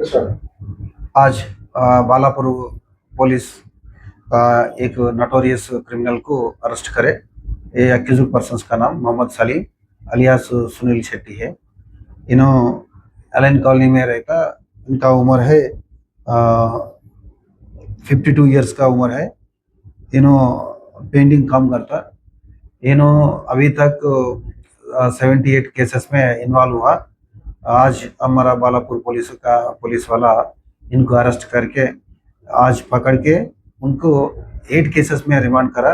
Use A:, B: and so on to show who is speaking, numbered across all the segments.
A: आज बालापुर पुलिस एक notorious criminal को अरेस्ट करे। ये अक्यूज्ड पर्सन्स का नाम मोहम्मद सलीम अलियास सुनील शेट्टी है। इन्हों एलन कॉलोनी में रहता। इनका उम्र है 52 ईयर्स का उम्र है। इन्हों पेंटिंग काम करता। इन्हों अभी तक 78 केसेस में इन्वॉल्व हुआ। आज हमारा बालापुर पुलिस वाला इनको अरेस्ट करके आज पकड़ के उनको 8 केसेस में रिमांड करा।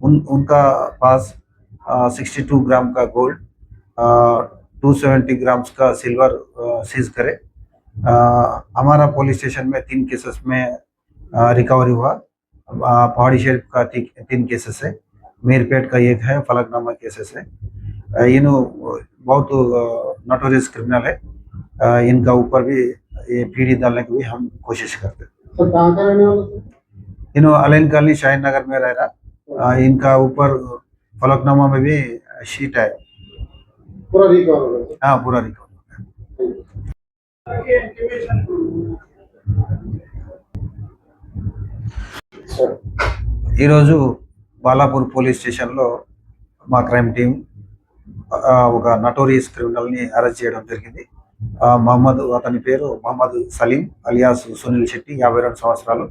A: उनका पास 62 ग्राम का गोल्ड, 270 ग्राम्स का सिल्वर सीज करे। हमारा पुलिस स्टेशन में 3 केसेस में रिकवरी हुआ। पहाड़ी शरीफ का 3 केसेस है, मीरपेट का 1 है, फलकनामा केसेस है। इन्हों बहुत नोटोरियस क्रिमिनल है। इनका ऊपर भी ये पीढ़ी डालने की भी हम कोशिश करते हैं।
B: सर कहाँ का रहने वाला था?
A: इन्हों अलेन कॉलोनी शाहीन नगर में रह रहा। इनका ऊपर फलकनामा में भी शीट है।
B: पूरा रिकवर हो गया?
A: हाँ, पूरा रिकवर। ఈరోజు బాలాపూర్ పోలీస్ స్టేషన్లో మా క్రైమ్ టీం ఒక నటోరియస్ క్రిమినల్ని అరెస్ట్ చేయడం జరిగింది. అతని పేరు మొహమ్మద్ సలీం అలియాస్ సునీల్ శెట్టి, 52 సంవత్సరాలు.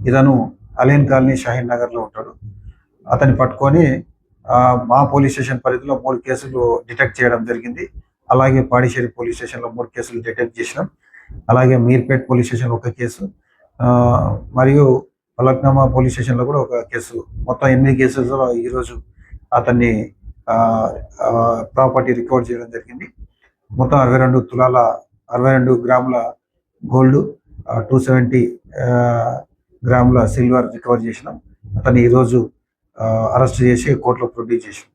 A: ఇతను అలేన్ కాలనీ షాహీన్ నగర్లో ఉంటాడు. అతన్ని పట్టుకొని మా పోలీస్ స్టేషన్ పరిధిలో 3 కేసులు డిటెక్ట్ చేయడం జరిగింది. అలాగే పాడిశేరి పోలీస్ స్టేషన్లో 3 కేసులు డిటెక్ట్ చేసినాం. అలాగే మీర్పేట్ పోలీస్ స్టేషన్ 1 కేసు, మరియు ఫలక్నామా పోలీస్ స్టేషన్లో కూడా 1 కేసు. మొత్తం 8 కేసులలో ఈరోజు అతన్ని ప్రాపర్టీ రికవర్ చేయడం జరిగింది. మొత్తం 62 తులాల 62 గ్రాముల గోల్డ్, 270 గ్రాముల సిల్వర్ రికవర్ చేసినాం. అతన్ని ఈరోజు అరెస్ట్ చేసి కోర్టులో ప్రొడ్యూస్ చేసినాం.